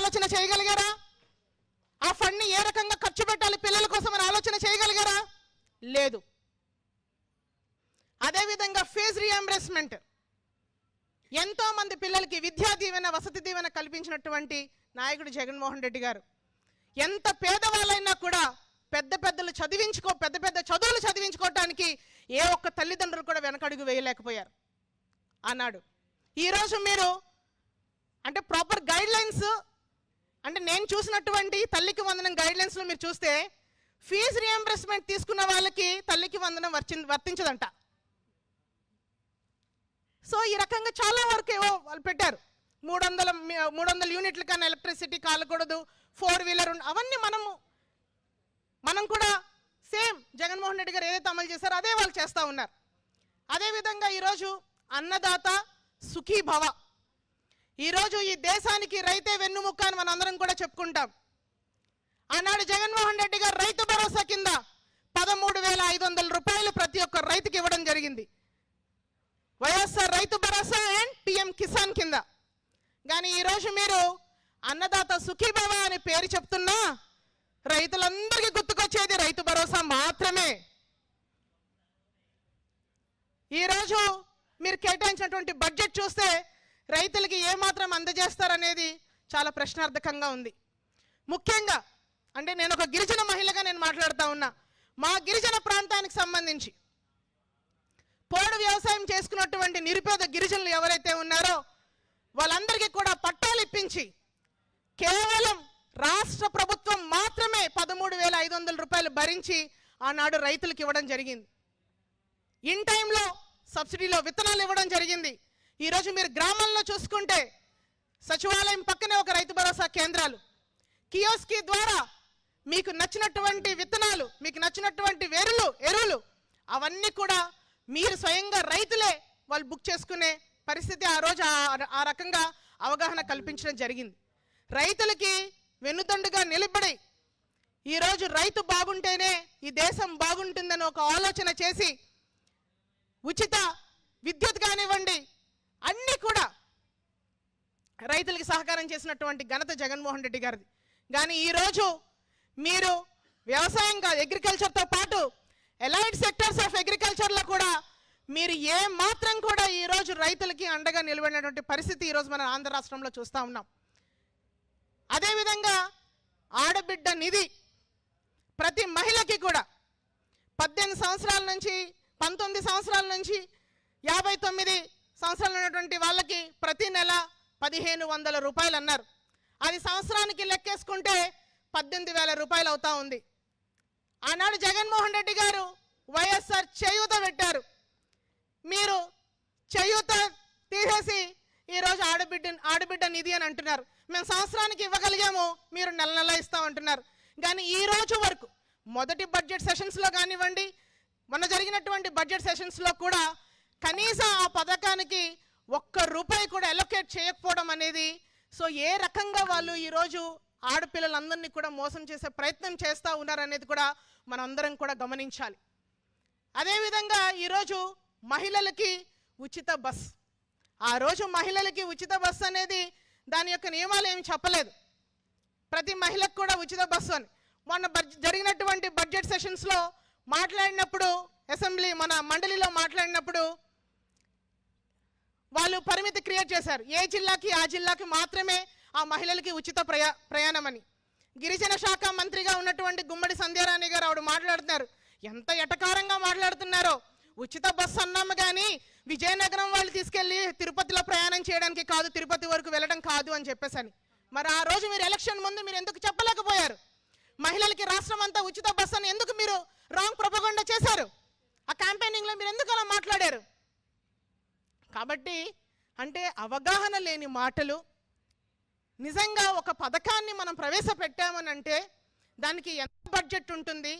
ఆలోచన చేయగలిగారా? ఆ ఫండ్ని ఏ రకంగా ఖర్చు పెట్టాలి పిల్లల కోసం అని ఆలోచన చేయగలిగారా? లేదు. అదేవిధంగా ఫీజు రీఎంబర్స్మెంట్, ఎంతో మంది పిల్లలకి విద్యా దీవెన, వసతి దీవెన కల్పించినటువంటి నాయకుడు జగన్మోహన్ రెడ్డి గారు. ఎంత పేదవాళ్ళైనా కూడా పెద్ద పెద్ద చదువులు చదివించుకోవటానికి ఏ ఒక్క తల్లిదండ్రులు కూడా వెనకడుగు వేయలేకపోయారు అన్నాడు. ఈరోజు మీరు అంటే ప్రాపర్ గైడ్ లైన్స్, అంటే నేను చూసినటువంటి తల్లికి వందనం గైడ్ లైన్స్లో మీరు చూస్తే ఫీజు రీఎంబర్స్మెంట్ తీసుకున్న వాళ్ళకి తల్లికి వందనం వర్తించదంట. సో ఈ రకంగా చాలా వరకు ఏవో వాళ్ళు పెట్టారు. 300 యూనిట్ల కన్నా ఎలక్ట్రిసిటీ కాలకూడదు, 4 వీలర్ అవన్నీ మనం కూడా సేమ్ జగన్మోహన్ రెడ్డి గారు ఏదైతే అమలు చేశారో అదే వాళ్ళు చేస్తూ ఉన్నారు. అదేవిధంగా ఈరోజు అన్నదాత సుఖీభవ, ఈరోజు ఈ దేశానికి రైతే వెన్నుముక్క అని మనందరం కూడా చెప్పుకుంటాం. ఆనాడు జగన్మోహన్ రెడ్డి గారు రైతు భరోసా కింద 13,500 రూపాయలు ప్రతి ఒక్క రైతుకి ఇవ్వడం జరిగింది, వైఎస్ఆర్ రైతు భరోసా అండ్ పిఎం కిసాన్ కింద. కానీ ఈరోజు మీరు అన్నదాత సుఖీభవ అని పేరు చెప్తున్నా రైతులందరికీ గుర్తుకొచ్చేది రైతు భరోసా మాత్రమే. ఈరోజు మీరు కేటాయించినటువంటి బడ్జెట్ చూస్తే రైతులకి ఏమాత్రం అందజేస్తారనేది చాలా ప్రశ్నార్థకంగా ఉంది. ముఖ్యంగా అంటే నేను ఒక గిరిజన మహిళగా నేను మాట్లాడుతూ ఉన్నా. మా గిరిజన ప్రాంతానికి సంబంధించి పోడు వ్యవసాయం చేసుకున్నటువంటి నిరుపేద గిరిజనులు ఎవరైతే ఉన్నారో వాళ్ళందరికీ కూడా పట్టాలు ఇప్పించి కేవలం రాష్ట్ర ప్రభుత్వం మాత్రమే 13,500 రూపాయలు భరించి ఆనాడు రైతులకు ఇవ్వడం జరిగింది. ఇన్ టైంలో సబ్సిడీలో విత్తనాలు ఇవ్వడం జరిగింది. ఈరోజు మీరు గ్రామాల్లో చూసుకుంటే సచివాలయం పక్కనే ఒక రైతు భరోసా కేంద్రాలు, కియోస్కి ద్వారా మీకు నచ్చినటువంటి విత్తనాలు, మీకు నచ్చినటువంటి ఎరువులు అవన్నీ కూడా మీరు స్వయంగా రైతులే వాళ్ళు బుక్ చేసుకునే పరిస్థితి ఆ రోజు ఆ రకంగా అవగాహన కల్పించడం జరిగింది. రైతులకి వెన్నుదండుగా నిలబడి ఈరోజు రైతు బాగుంటేనే ఈ దేశం బాగుంటుందని ఒక ఆలోచన చేసి ఉచిత విద్యుత్ కానివ్వండి అన్నీ కూడా రైతులకి సహకారం చేసినటువంటి ఘనత జగన్మోహన్ రెడ్డి గారిది. కానీ ఈరోజు మీరు వ్యవసాయం అగ్రికల్చర్తో పాటు ఎలైడ్ సెక్టర్స్ ఆఫ్ అగ్రికల్చర్లో కూడా మీరు ఏ మాత్రం కూడా ఈరోజు రైతులకి అండగా నిలబడినటువంటి పరిస్థితి ఈరోజు మన ఆంధ్ర రాష్ట్రంలో చూస్తూ ఉన్నాం. అదేవిధంగా ఆడబిడ్డ నిధి ప్రతి మహిళకి కూడా 18 సంవత్సరాల నుంచి 19 సంవత్సరాల నుంచి 59 సంవత్సరాలు ఉన్నటువంటి వాళ్ళకి ప్రతి నెల 1,500 రూపాయలు అన్నారు. అది సంవత్సరానికి లెక్కేసుకుంటే 18,000 రూపాయలు అవుతా ఉంది. ఆనాడు జగన్మోహన్ రెడ్డి గారు వైఎస్ఆర్ చేయూత పెట్టారు. మీరు చేయూత తీసేసి ఈరోజు ఆడబిడ్డ నిధి అని అంటున్నారు. మేము సంవత్సరానికి ఇవ్వగలిగాము, మీరు నెల నెల ఇస్తామంటున్నారు. కానీ ఈ రోజు వరకు మొదటి బడ్జెట్ సెషన్స్లో కానివ్వండి, మొన్న జరిగినటువంటి బడ్జెట్ సెషన్స్లో కూడా కనీసం ఆ పథకానికి ₹1 కూడా అలొకేట్ చేయకపోవడం అనేది, సో ఏ రకంగా వాళ్ళు ఈరోజు ఆడపిల్లలందరినీ కూడా మోసం చేసే ప్రయత్నం చేస్తూ ఉన్నారనేది కూడా మనందరం కూడా గమనించాలి. అదేవిధంగా ఈరోజు మహిళలకి ఉచిత బస్, ఆ రోజు మహిళలకి ఉచిత బస్సు అనేది దాని యొక్క నియమాలు ఏమి చెప్పలేదు, ప్రతి మహిళకు కూడా ఉచిత బస్సు అని. మొన్న జరిగినటువంటి బడ్జెట్ సెషన్స్లో మాట్లాడినప్పుడు, అసెంబ్లీ మన మండలిలో మాట్లాడినప్పుడు వాళ్ళు పరిమితి క్రియేట్ చేశారు. ఏ జిల్లాకి ఆ జిల్లాకి మాత్రమే ఆ మహిళలకి ఉచిత ప్రయాణం అని. గిరిజన శాఖ మంత్రిగా ఉన్నటువంటి గుమ్మడి సంధ్యారాణి గారు ఆవిడ మాట్లాడుతున్నారు, ఎంత ఎటకారంగా మాట్లాడుతున్నారో. ఉచిత బస్సు అన్నాము కానీ విజయనగరం వాళ్ళు తీసుకెళ్ళి తిరుపతిలో ప్రయాణం చేయడానికి కాదు, తిరుపతి వరకు వెళ్ళడం కాదు అని చెప్పేసని. మరి ఆ రోజు మీరు ఎలక్షన్ ముందు మీరు ఎందుకు చెప్పలేకపోయారు? మహిళలకి రాష్ట్రం అంతా ఉచిత బస్సు అని ఎందుకు మీరు రాంగ్ ప్రొపగండా చేశారు? ఆ క్యాంపెయినింగ్లో మీరు ఎందుకు అలా మాట్లాడారు? కాబట్టి అంటే అవగాహన లేని మాటలు. నిజంగా ఒక పథకాన్ని మనం ప్రవేశపెట్టామని అంటే దానికి ఎంత బడ్జెట్ ఉంటుంది,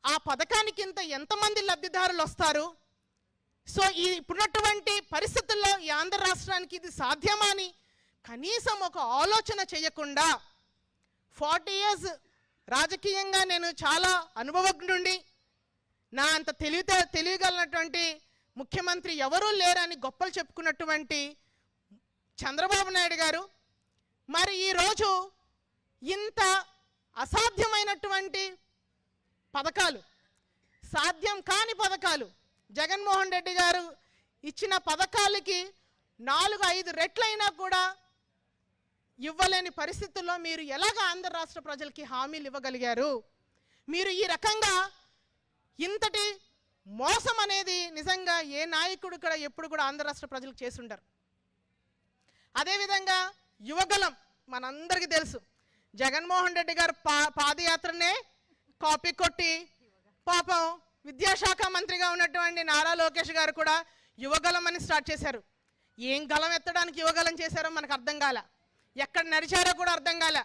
ఆ పథకానికి ఎంతమంది లబ్ధిదారులు వస్తారు, సో ఇప్పుడున్నటువంటి పరిస్థితుల్లో ఈ ఆంధ్ర రాష్ట్రానికి ఇది సాధ్యమా అని కనీసం ఒక ఆలోచన చేయకుండా 40 years రాజకీయంగా నేను చాలా అనుభవజ్ఞుండి, నా అంత తెలియగలిగినటువంటి ముఖ్యమంత్రి ఎవరూ లేరని గొప్పలు చెప్పుకున్నటువంటి చంద్రబాబు నాయుడు గారు మరి ఈరోజు ఇంత అసాధ్యమైనటువంటి పథకాలు, సాధ్యం కాని పథకాలు, జగన్మోహన్ రెడ్డి గారు ఇచ్చిన పథకాలకి 4-5 రెట్లైనా కూడా ఇవ్వలేని పరిస్థితుల్లో మీరు ఎలాగ ఆంధ్ర రాష్ట్ర ప్రజలకి హామీలు ఇవ్వగలిగారు? మీరు ఈ రకంగా ఇంతటి మోసం అనేది నిజంగా ఏ నాయకుడు కూడా ఎప్పుడు కూడా ఆంధ్ర రాష్ట్ర ప్రజలకు చేసి ఉండరు. అదేవిధంగా యువగలం మనందరికీ తెలుసు, జగన్మోహన్ రెడ్డి గారు పాదయాత్రనే కాపీ కొట్టి పాపం విద్యాశాఖ మంత్రిగా ఉన్నటువంటి నారా లోకేష్ గారు కూడా యువగలం అని స్టార్ట్ చేశారు. ఏం గలం ఎత్తడానికి యువగలం చేశారో మనకు అర్థం కాల, ఎక్కడ నడిచారో కూడా అర్థం కాల.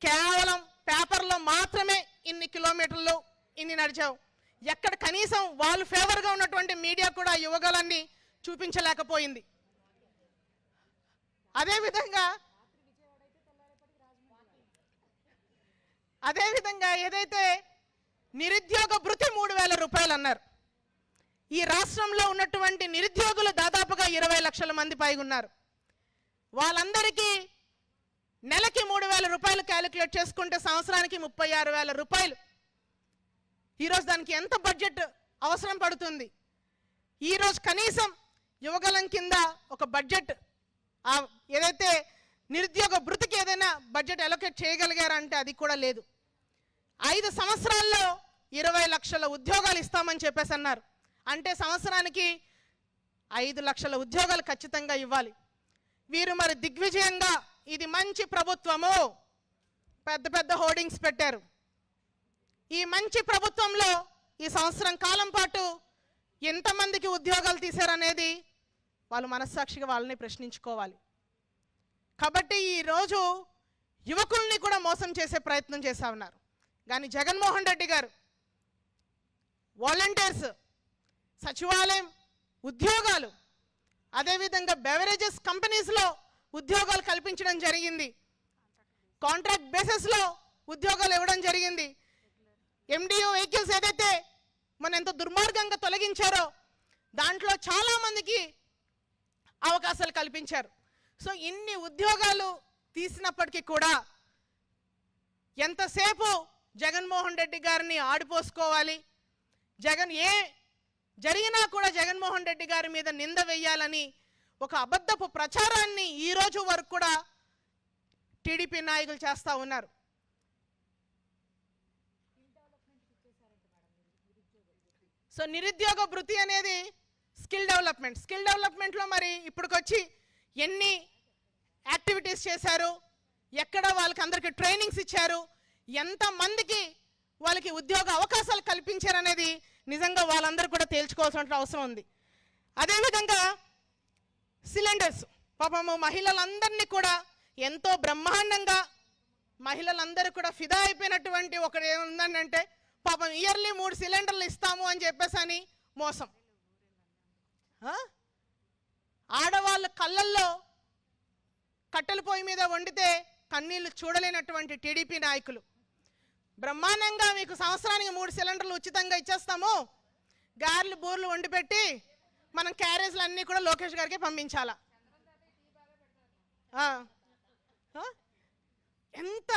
కేవలం పేపర్లో మాత్రమే ఇన్ని కిలోమీటర్లు ఇన్ని నడిచావు, ఎక్కడ కనీసం వాళ్ళు ఫేవర్గా ఉన్నటువంటి మీడియా కూడా యువగలాన్ని చూపించలేకపోయింది. అదేవిధంగా ఏదైతే నిరుద్యోగ భృతి 3,000 రూపాయలు అన్నారు, ఈ రాష్ట్రంలో ఉన్నటువంటి నిరుద్యోగులు దాదాపుగా 20 లక్షల మంది పైగా ఉన్నారు. వాళ్ళందరికీ నెలకి 3,000 రూపాయలు క్యాలిక్యులేట్ చేసుకుంటే సంవత్సరానికి 36,000 రూపాయలు. ఈరోజు దానికి ఎంత బడ్జెట్ అవసరం పడుతుంది? ఈరోజు కనీసం యువగలం కింద ఒక బడ్జెట్ ఏదైతే నిరుద్యోగ భృతికి ఏదైనా బడ్జెట్ అలొకేట్ చేయగలిగారంటే అది కూడా లేదు. 5 సంవత్సరాల్లో 20 లక్షల ఉద్యోగాలు ఇస్తామని చెప్పేసి అన్నారు. అంటే సంవత్సరానికి 5 లక్షల ఉద్యోగాలు ఖచ్చితంగా ఇవ్వాలి. వీరు మరి దిగ్విజయంగా ఇది మంచి ప్రభుత్వము పెద్ద పెద్ద హోర్డింగ్స్ పెట్టారు. ఈ మంచి ప్రభుత్వంలో ఈ సంవత్సరం కాలం పాటు ఎంతమందికి ఉద్యోగాలు తీశారనేది వాళ్ళు మనస్సాక్షిగా వాళ్ళని ప్రశ్నించుకోవాలి. కాబట్టి ఈరోజు యువకుల్ని కూడా మోసం చేసే ప్రయత్నం చేస్తూ ఉన్నారు. కానీ జగన్మోహన్ రెడ్డి గారు వాలంటీర్స్, సచివాలయం ఉద్యోగాలు, అదేవిధంగా బెవరేజెస్ కంపెనీస్లో ఉద్యోగాలు కల్పించడం జరిగింది, కాంట్రాక్ట్ బేసిస్లో ఉద్యోగాలు ఇవ్వడం జరిగింది. ఎండిఓ వెహికల్స్ ఏదైతే మన ఎంతో దుర్మార్గంగా తొలగించారో దాంట్లో చాలామందికి అవకాశాలు కల్పించారు. సో ఇన్ని ఉద్యోగాలు తీసినప్పటికీ కూడా ఎంతసేపు జగన్మోహన్ రెడ్డి గారిని ఆడిపోసుకోవాలి, ఏ జరిగినా కూడా జగన్మోహన్ రెడ్డి గారి మీద నింద వేయాలని ఒక అబద్ధపు ప్రచారాన్ని ఈ రోజు వరకు కూడా టీడీపీ నాయకులు చేస్తూ ఉన్నారు. సో నిరుద్యోగ భృతి అనేది స్కిల్ డెవలప్మెంట్లో మరి ఇప్పటికొచ్చి ఎన్ని యాక్టివిటీస్ చేశారు, ఎక్కడ వాళ్ళకి అందరికీ ట్రైనింగ్స్ ఇచ్చారు, ఎంతమందికి వాళ్ళకి ఉద్యోగ అవకాశాలు కల్పించారనేది నిజంగా వాళ్ళందరూ కూడా తేల్చుకోవాల్సిన అవసరం ఉంది. అదేవిధంగా సిలిండర్స్, పాపము మహిళలందరినీ కూడా ఎంతో బ్రహ్మాండంగా మహిళలందరూ కూడా ఫిదా అయిపోయినటువంటి ఒకటి ఏముందంటే పాపం ఇయర్లీ 3 సిలిండర్లు ఇస్తాము అని చెప్పేసి అని మోసం. ఆడవాళ్ళ కళ్ళల్లో కట్టెల పొయ్యి మీద వండితే కన్నీళ్లు చూడలేనటువంటి టీడీపీ నాయకులు బ్రహ్మాండంగా మీకు సంవత్సరానికి 3 సిలిండర్లు ఉచితంగా ఇచ్చేస్తాము, గారెలు బూర్లు వండి పెట్టి మనం క్యారేజ్లు అన్నీ కూడా లోకేష్ గారికి పంపించాలా. ఎంత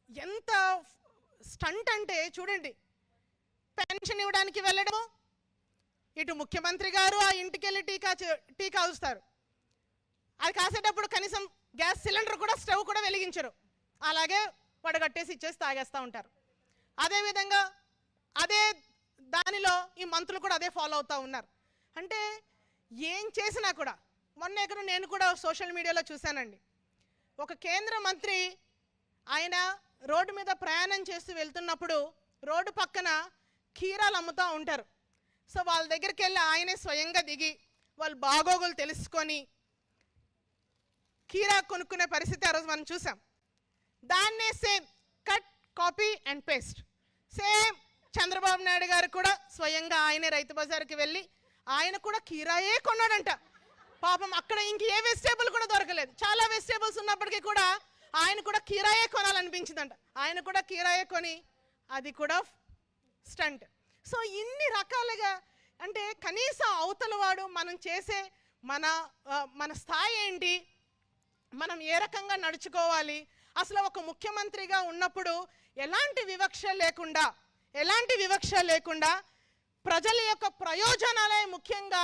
ఎంత స్టంట్ అంటే చూడండి, పెన్షన్ ఇవ్వడానికి వెళ్ళడము, ఇటు ముఖ్యమంత్రి గారు ఆ ఇంటికి వెళ్ళి టీ కాలుస్తారు, అది కాసేటప్పుడు కనీసం గ్యాస్ సిలిండర్ కూడా స్టవ్ కూడా వెలిగించరు, అలాగే వడగట్టేసి ఇచ్చేసి తాగేస్తూ ఉంటారు. అదేవిధంగా అదే దానిలో ఈ మంత్రులు కూడా అదే ఫాలో అవుతూ ఉన్నారు. అంటే ఏం చేసినా కూడా మొన్న ఎక్కడ నేను కూడా సోషల్ మీడియాలో చూశానండి, ఒక కేంద్ర మంత్రి ఆయన రోడ్డు మీద ప్రయాణం చేస్తూ వెళ్తున్నప్పుడు రోడ్డు పక్కన కీరాలు అమ్ముతూ ఉంటారు. సో వాళ్ళ దగ్గరికి వెళ్ళి ఆయనే స్వయంగా దిగి వాళ్ళు బాగోగులు తెలుసుకొని కీరా కొనుక్కునే పరిస్థితి ఆ రోజు మనం చూసాం. దాన్నే same cut copy and paste same Chandrababu Naidu garu కూడా స్వయంగా ఆయనే రైతు బజార్కి వెళ్ళి ఆయన కూడా కీరాయే కొన్నాడంట. పాపం అక్కడ ఇంక ఏ వెజిటేబుల్ కూడా దొరకలేదు, చాలా వెజిటేబుల్స్ ఉన్నప్పటికీ కూడా ఆయన కూడా కీరాయే కొనాలనిపించిందంట, ఆయన కూడా కీరాయే కొని అది కూడా స్టంట్. సో ఇన్ని రకాలుగా అంటే కనీసం అవతల వాడు మనం చేసే మన స్థాయి ఏంటి, మనం ఏ రకంగా నడుచుకోవాలి అసలు ఒక ముఖ్యమంత్రిగా ఉన్నప్పుడు ఎలాంటి వివక్ష లేకుండా ప్రజల యొక్క ప్రయోజనాలే ముఖ్యంగా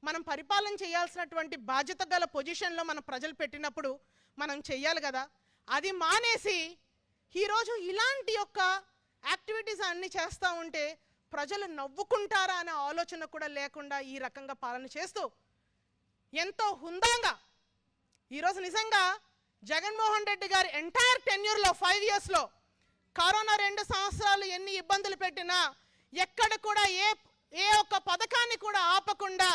మనం పరిపాలన చేయాల్సినటువంటి బాధ్యత గల పొజిషన్లో మన ప్రజలు పెట్టినప్పుడు మనం చెయ్యాలి కదా. అది మానేసి ఈరోజు ఇలాంటి యొక్క యాక్టివిటీస్ అన్నీ చేస్తూ ఉంటే ప్రజలు నవ్వుకుంటారా అనే ఆలోచన కూడా లేకుండా ఈ రకంగా పాలన చేస్తూ ఎంతో హుందాగా ఈరోజు నిజంగా జగన్మోహన్ రెడ్డి గారి ఎంటైర్ టెన్యూర్లో 5 ఇయర్స్లో కరోనా 2 సంవత్సరాలు ఎన్ని ఇబ్బందులు పెట్టినా ఎక్కడ కూడా ఏ ఒక్క పథకాన్ని కూడా ఆపకుండా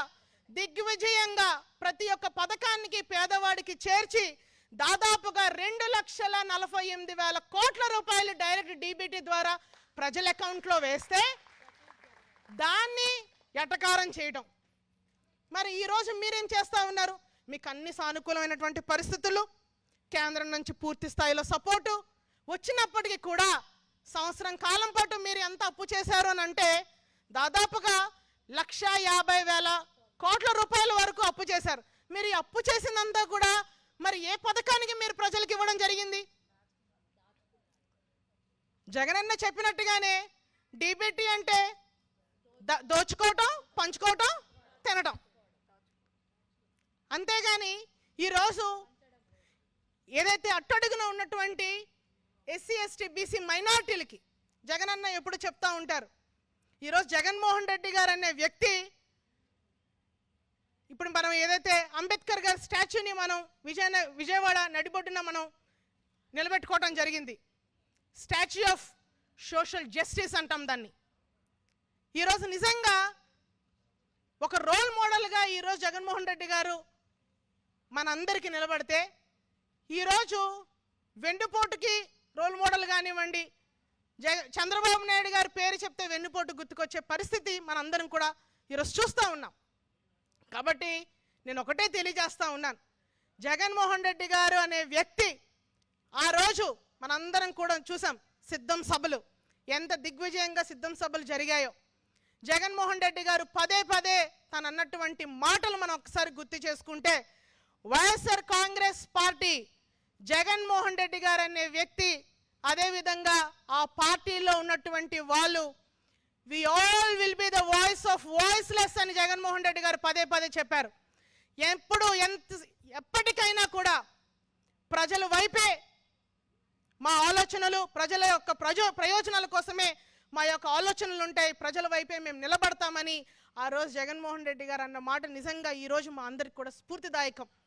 దిగ్విజయంగా ప్రతి ఒక్క పథకానికి పేదవాడికి చేర్చి దాదాపుగా 2,48,000 కోట్ల రూపాయలు డైరెక్ట్ డీబీటీ ద్వారా ప్రజల అకౌంట్లో వేస్తే దాన్ని ఎటకారం చేయడం. మరి ఈరోజు మీరేం చేస్తూ ఉన్నారు? మీకు అన్ని సానుకూలమైనటువంటి పరిస్థితులు, కేంద్రం నుంచి పూర్తి స్థాయిలో సపోర్టు వచ్చినప్పటికీ కూడా సంవత్సరం కాలం పాటు మీరు ఎంత అప్పు చేశారు అని అంటే దాదాపుగా 1,50,000 కోట్ల రూపాయల వరకు అప్పు చేశారు. మీరు ఈ అప్పు చేసిందంతా కూడా మరి ఏ పథకానికి మీరు ప్రజలకు ఇవ్వడం జరిగింది? జగనన్న చెప్పినట్టుగానే డీబీటీ అంటే దోచుకోవటం, పంచుకోవటం, తినటం. అంతేగాని ఈరోజు ఏదైతే అట్టడుగున ఉన్నటువంటి ఎస్సీ ఎస్టీ బీసీ మైనారిటీలకి జగనన్న ఎప్పుడు చెప్తా ఉంటారు. ఈరోజు జగన్మోహన్ రెడ్డి గారు అనే వ్యక్తి ఇప్పుడు మనం ఏదైతే అంబేద్కర్ గారి స్టాచ్యూని మనం విజయవాడ నడిబొడ్డున మనం నిలబెట్టుకోవటం జరిగింది. స్టాచ్యూ ఆఫ్ సోషల్ జస్టిస్ అంటాం దాన్ని. ఈరోజు నిజంగా ఒక రోల్ మోడల్గా ఈరోజు జగన్మోహన్ రెడ్డి గారు మనందరికీ నిలబడితే ఈరోజు వెన్నుపోటుకి రోల్ మోడల్ కానివ్వండి, చంద్రబాబు నాయుడు గారి పేరు చెప్తే వెన్నుపోటు గుర్తుకొచ్చే పరిస్థితి మనందరం కూడా ఈరోజు చూస్తూ ఉన్నాం. కాబట్టి నేను ఒకటే తెలియజేస్తూ ఉన్నాను, జగన్మోహన్ రెడ్డి గారు అనే వ్యక్తి ఆ రోజు మనందరం కూడా చూసాం సిద్ధం సభలు ఎంత దిగ్విజయంగా సిద్ధం సభలు జరిగాయో. జగన్మోహన్ రెడ్డి గారు పదే తను అన్నటువంటి మాటలు మనం ఒకసారి గుర్తు చేసుకుంటే వైఎస్ఆర్ కాంగ్రెస్ పార్టీ జగన్మోహన్ రెడ్డి గారు అనే వ్యక్తి అదేవిధంగా ఆ పార్టీలో ఉన్నటువంటి వాళ్ళు we all will be the voice of voiceless అని జగన్మోహన్ రెడ్డి గారు పదే చెప్పారు. ఎప్పటికైనా కూడా ప్రజల వైపే మా ఆలోచనలు, ప్రజల యొక్క ప్రయోజనాల కోసమే మా యొక్క ఆలోచనలు ఉంటాయి, ప్రజల వైపే మేము నిలబడతామని ఆ రోజు జగన్మోహన్ రెడ్డి గారు అన్న మాట నిజంగా ఈరోజు మా అందరికి కూడా స్ఫూర్తిదాయకం.